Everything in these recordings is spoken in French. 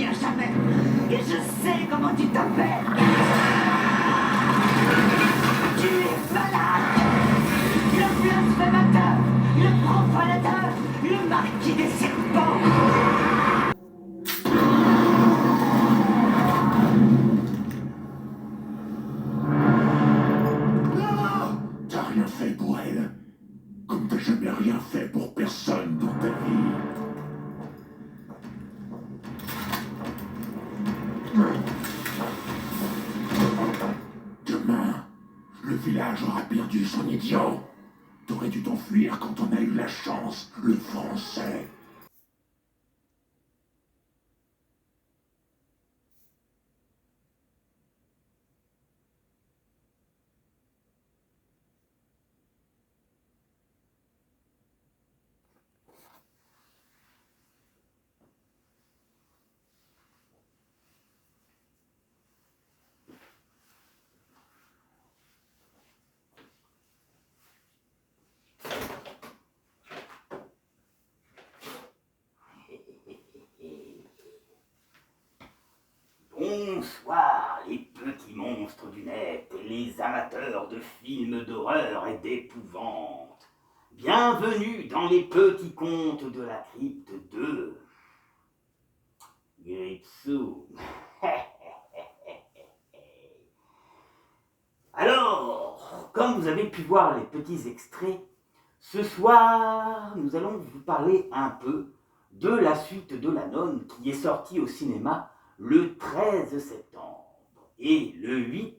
dire jamais. Et je sais comment tu t'appelles. Tu es malade. Le blasphémateur, le profanateur, le marquis des serpents. T'as rien fait pour elle. Comme t'as jamais rien fait pour personne dans ta vie. Demain, le village aura perdu son idiot. T'aurais dû t'enfuir quand on a eu la chance, le français. Bonsoir les petits monstres du net et les amateurs de films d'horreur et d'épouvante. Bienvenue dans les petits contes de la crypte 2. Gripsou. Alors, comme vous avez pu voir les petits extraits, ce soir, nous allons vous parler un peu de la suite de La Nonne qui est sortie au cinéma le 13 septembre et le 8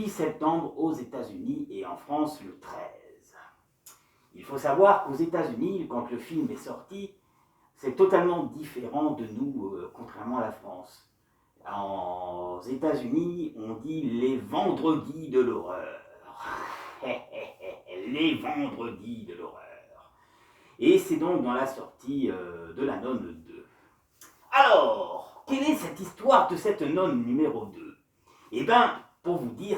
septembre aux États-Unis et en France le 13. Il faut savoir qu'aux États-Unis, quand le film est sorti, c'est totalement différent de nous, contrairement à la France. Aux États-Unis, on dit les vendredis de l'horreur. Les vendredis de l'horreur. Et c'est donc dans la sortie de La Nonne 2. Alors, quelle est cette histoire de cette nonne numéro 2? Eh bien, pour vous dire,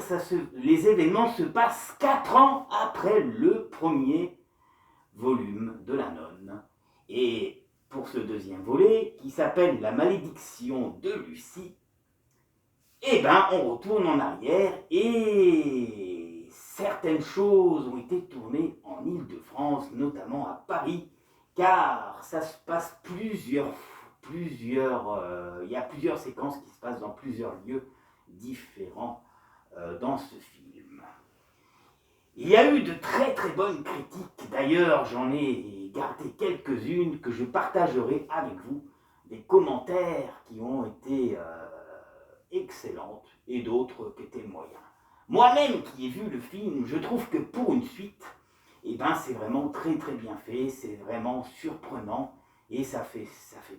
les événements se passent 4 ans après le premier volume de La Nonne. Et pour ce deuxième volet, qui s'appelle La malédiction de Lucie, eh bien, on retourne en arrière et certaines choses ont été tournées en Île-de-France, notamment à Paris, car ça se passe il y a plusieurs séquences qui se passent dans plusieurs lieux différents dans ce film. Il y a eu de très très bonnes critiques, d'ailleurs j'en ai gardé quelques-unes que je partagerai avec vous, des commentaires qui ont été excellentes et d'autres qui étaient moyens. Moi-même qui ai vu le film, je trouve que pour une suite, eh ben, c'est vraiment très très bien fait, c'est vraiment surprenant et ça fait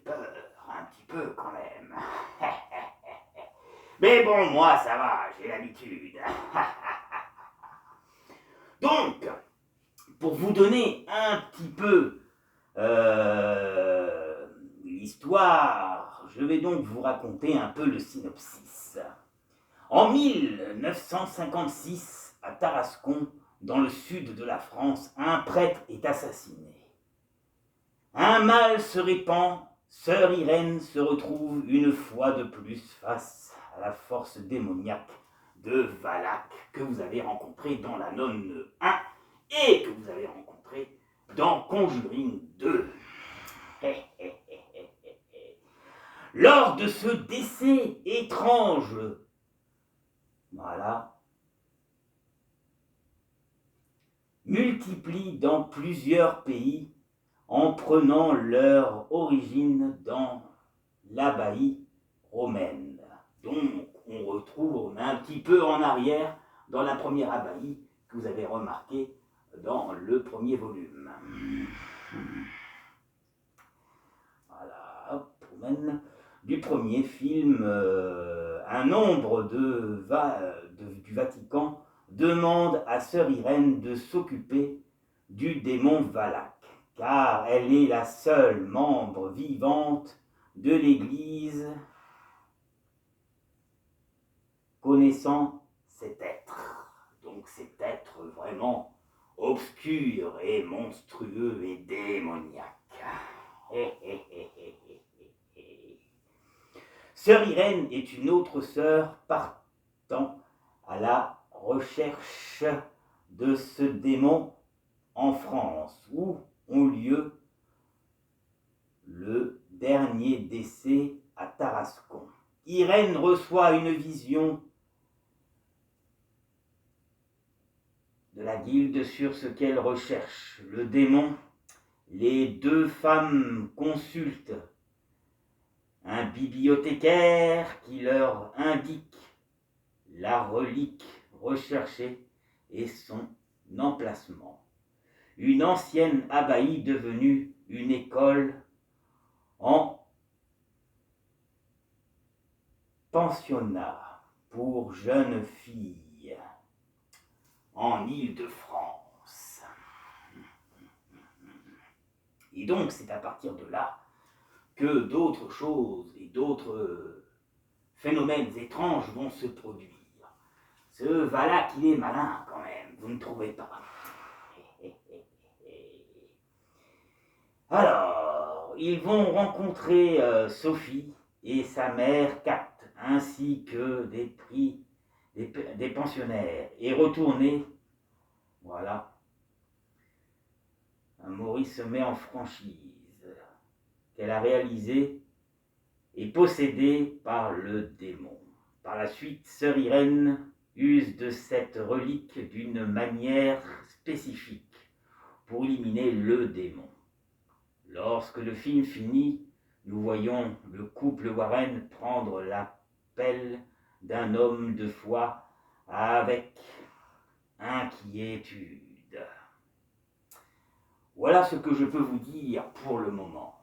peur un petit peu quand même. Mais bon, moi ça va, j'ai l'habitude. Donc, pour vous donner un petit peu l'histoire, je vais donc vous raconter un peu le synopsis. En 1956, à Tarascon, dans le sud de la France, un prêtre est assassiné. Un mal se répand, sœur Irène se retrouve une fois de plus face à la force démoniaque de Valak que vous avez rencontré dans La Nonne 1 et que vous avez rencontré dans Conjuring 2. Lors de ce décès étrange, voilà, multiplient dans plusieurs pays en prenant leur origine dans l'abbaye romaine. Donc on retrouve un petit peu en arrière dans la première abbaye que vous avez remarqué dans le premier volume. Voilà, hop, romaine. Du premier film, un nombre du Vatican demande à sœur Irène de s'occuper du démon Valak, car elle est la seule membre vivante de l'Église connaissant cet être. Donc cet être vraiment obscur et monstrueux et démoniaque. Sœur Irène est une autre sœur partant à la recherche de ce démon en France, où ont lieu le dernier décès à Tarascon. Irène reçoit une vision de la guilde sur ce qu'elle recherche, le démon. Les deux femmes consultent un bibliothécaire qui leur indique la relique recherchée et son emplacement. Une ancienne abbaye devenue une école en pensionnat pour jeunes filles en Île-de-France. Et donc c'est à partir de là que d'autres choses et d'autres phénomènes étranges vont se produire. Ce Valak, il est malin quand même, vous ne trouvez pas? Alors, ils vont rencontrer Sophie et sa mère Kat, ainsi que des pensionnaires, et retourner, voilà, Maurice se met en franchise, qu'elle a réalisée et possédée par le démon. Par la suite, sœur Irène use de cette relique d'une manière spécifique pour éliminer le démon. Lorsque le film finit, nous voyons le couple Warren prendre l'appel d'un homme de foi avec inquiétude. Voilà ce que je peux vous dire pour le moment.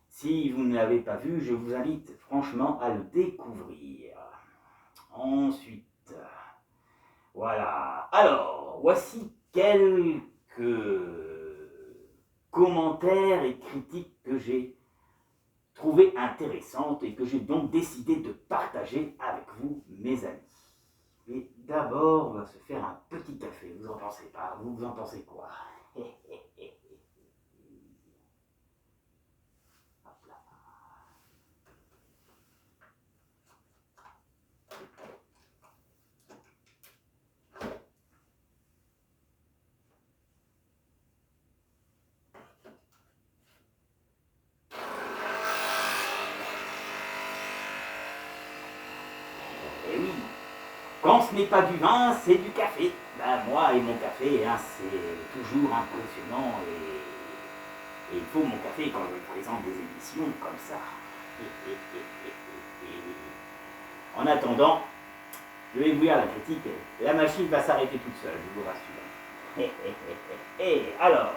Si vous ne l'avez pas vu, je vous invite franchement à le découvrir. Ensuite, voilà. Alors, voici quelques commentaires et critiques que j'ai trouvées intéressantes et que j'ai donc décidé de partager avec vous, mes amis. Mais d'abord, on va se faire un petit café. Vous en pensez pas? Vous en pensez quoi? Et oui, quand ce n'est pas du vin, c'est du café. Ben, moi et mon café, hein, c'est toujours impressionnant et il faut mon café quand je présente des émissions comme ça. En attendant, je vais vous lire la critique. La machine va s'arrêter toute seule, je vous rassure. Et alors,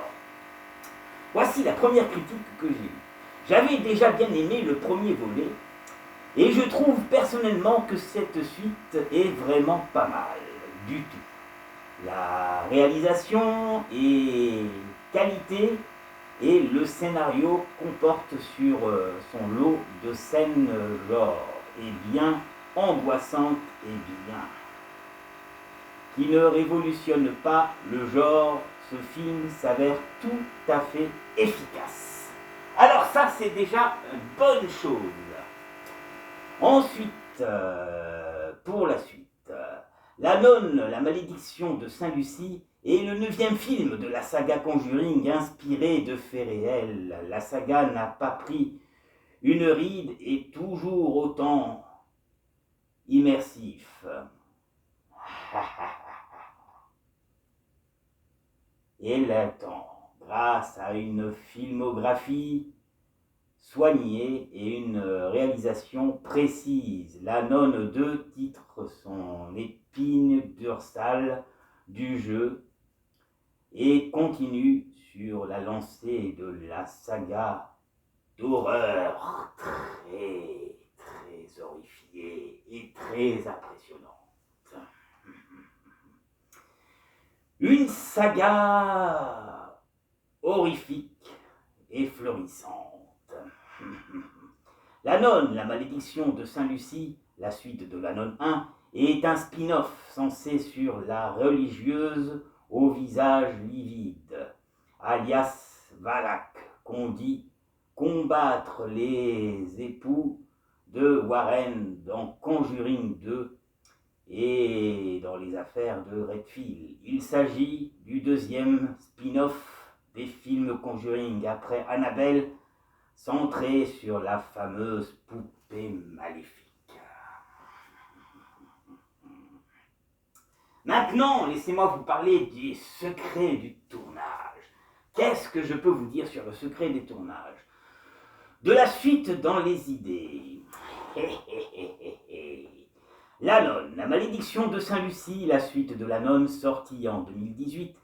voici la première critique que j'ai eue. J'avais déjà bien aimé le premier volet, et je trouve personnellement que cette suite est vraiment pas mal du tout. La réalisation est qualité et le scénario comporte sur son lot de scènes gore et bien angoissantes et bien. Qui ne révolutionne pas le genre, ce film s'avère tout à fait efficace. Alors ça, c'est déjà une bonne chose. Ensuite, pour la suite, La Nonne, la malédiction de Saint-Lucie est le 9e film de la saga Conjuring inspiré de faits réels. La saga n'a pas pris une ride et toujours autant immersif. Et l'attend, grâce à une filmographie soignée et une réalisation précise. La Nonne 2 titre son épine dorsale du jeu et continue sur la lancée de la saga d'horreur très horrifiée et très impressionnante. Une saga horrifique et florissante. La Nonne, la malédiction de Saint-Lucie, la suite de La Nonne 1, est un spin-off censé sur la religieuse au visage livide, alias Valak, qu'on dit combattre les époux de Warren dans Conjuring 2 et dans les affaires de Redfield. Il s'agit du deuxième spin-off des films Conjuring après Annabelle, centré sur la fameuse poupée maléfique. Maintenant, laissez-moi vous parler des secrets du tournage. Qu'est-ce que je peux vous dire sur le secret des tournages? De la suite dans les idées. La nonne, la malédiction de Saint-Lucie, la suite de la nonne sortie en 2018,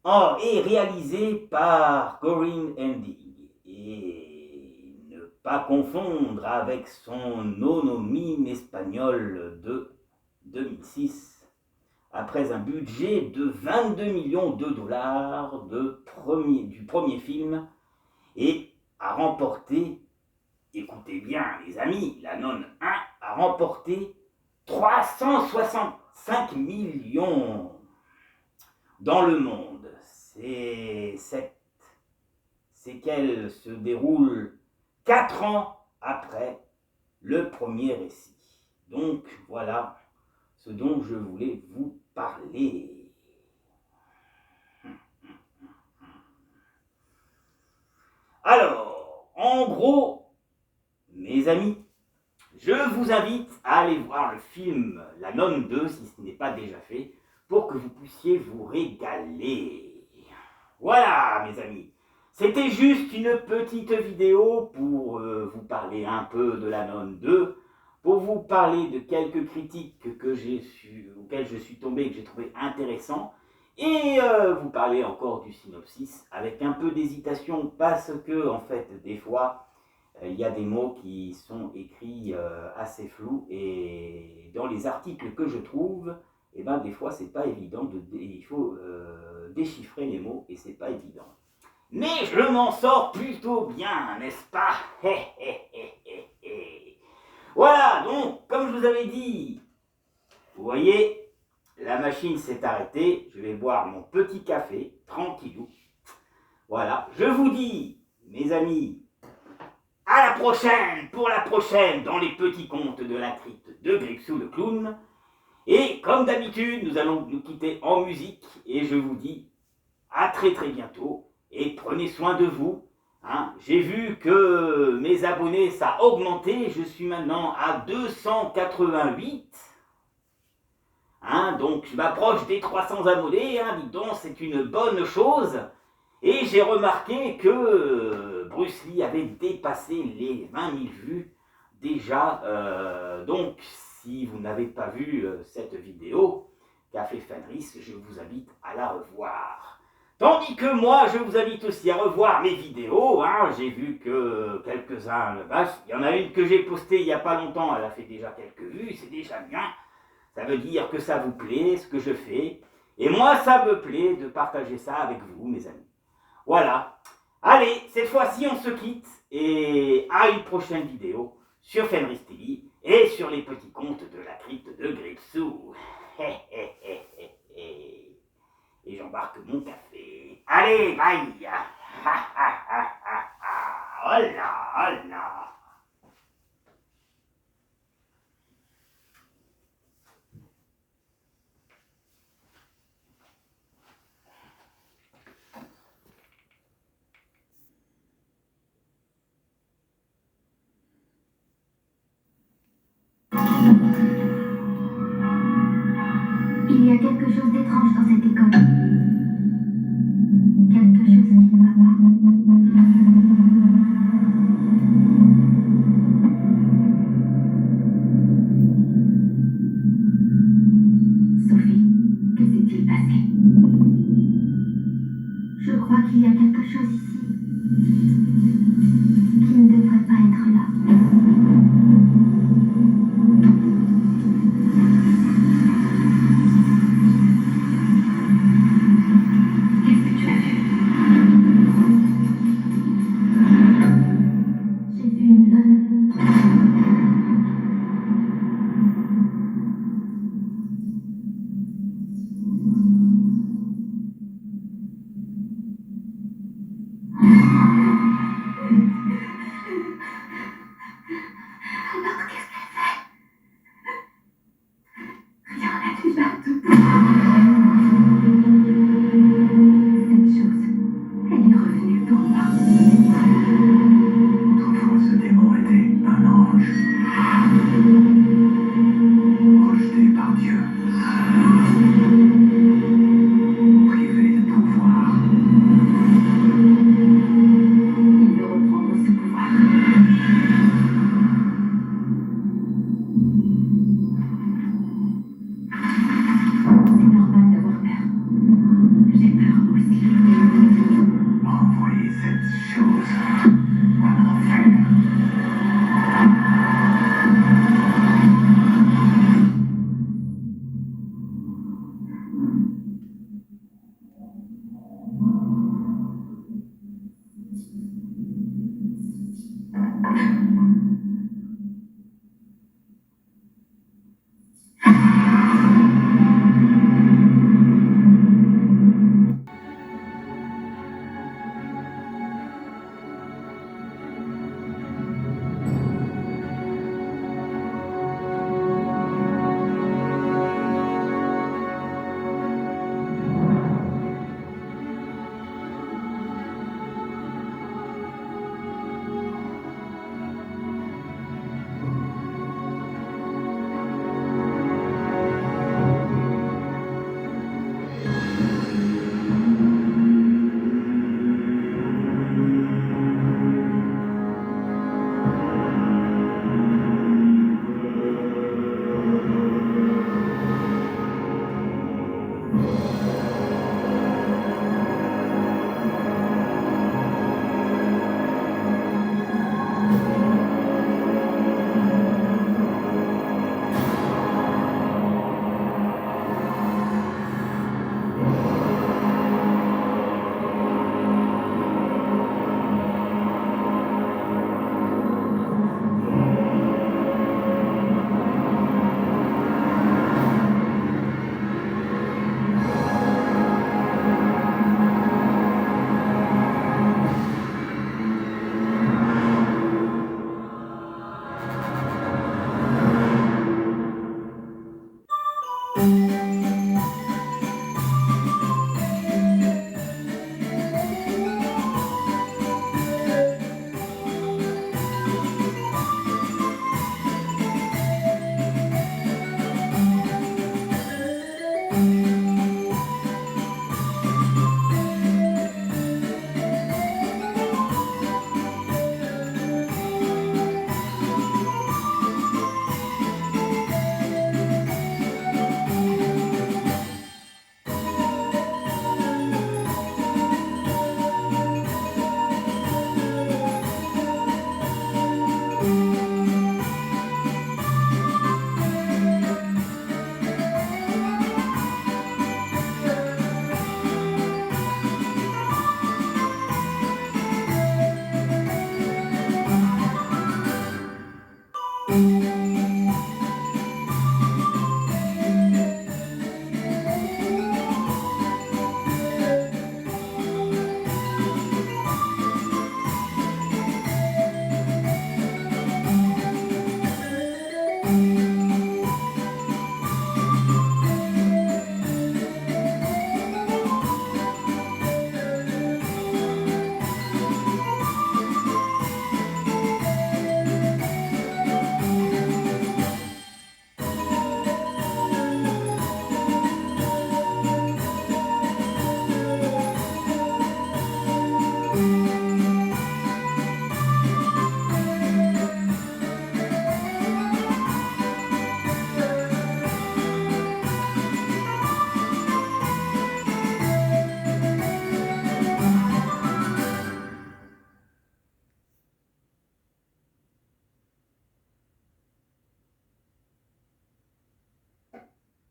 est réalisée par Corinne Ending. Et ne pas confondre avec son homonyme espagnol de 2006, après un budget de 22 millions de dollars du premier film, et a remporté, écoutez bien les amis, La Nonne 1 a remporté 365 millions dans le monde. Cette séquelle se déroule 4 ans après le premier récit. Donc voilà ce dont je voulais vous parler. Alors, en gros, mes amis, je vous invite à aller voir le film La Nonne 2 si ce n'est pas déjà fait, pour que vous puissiez vous régaler. Voilà, mes amis. C'était juste une petite vidéo pour vous parler un peu de La Nonne 2, pour vous parler de quelques critiques auxquelles je suis tombé et que j'ai trouvé intéressant, et vous parler encore du synopsis avec un peu d'hésitation parce que, en fait, des fois, il y a des mots qui sont écrits assez flous, et dans les articles que je trouve, eh ben, des fois, c'est pas évident, il faut déchiffrer les mots et c'est pas évident. Mais je m'en sors plutôt bien, n'est-ce pas? Voilà, donc, comme je vous avais dit, vous voyez, la machine s'est arrêtée, je vais boire mon petit café, tranquillou. Voilà, je vous dis, mes amis, à la prochaine, pour la prochaine, dans les petits contes de la crypte de Gripsou le clown. Et comme d'habitude, nous allons nous quitter en musique, et je vous dis à très très bientôt, et prenez soin de vous. J'ai vu que mes abonnés, ça a augmenté, je suis maintenant à 288. Donc je m'approche des 300 abonnés, dis donc, c'est une bonne chose. Et j'ai remarqué que Bruce Lee avait dépassé les 20 000 vues déjà. Donc si vous n'avez pas vu cette vidéo qu'a fait Fenris, je vous invite à la revoir. Tandis que moi, je vous invite aussi à revoir mes vidéos. J'ai vu que quelques-uns, il y en a une que j'ai postée il n'y a pas longtemps, elle a fait déjà quelques vues, c'est déjà bien. Ça veut dire que ça vous plaît, ce que je fais. Et moi, ça me plaît de partager ça avec vous, mes amis. Voilà. Allez, cette fois-ci, on se quitte. Et à une prochaine vidéo sur Fenris TV et sur les petits contes de la crypte de Gripsou. Et j'embarque mon café. Allez, bye. Oh là, oh là. Il y a quelque chose d'étrange dans cette école. Quelque chose qui ne va pas. Sophie, que s'est-il passé? Je crois qu'il y a quelque chose ici qui ne devrait pas être là. J'ai vu une nonne.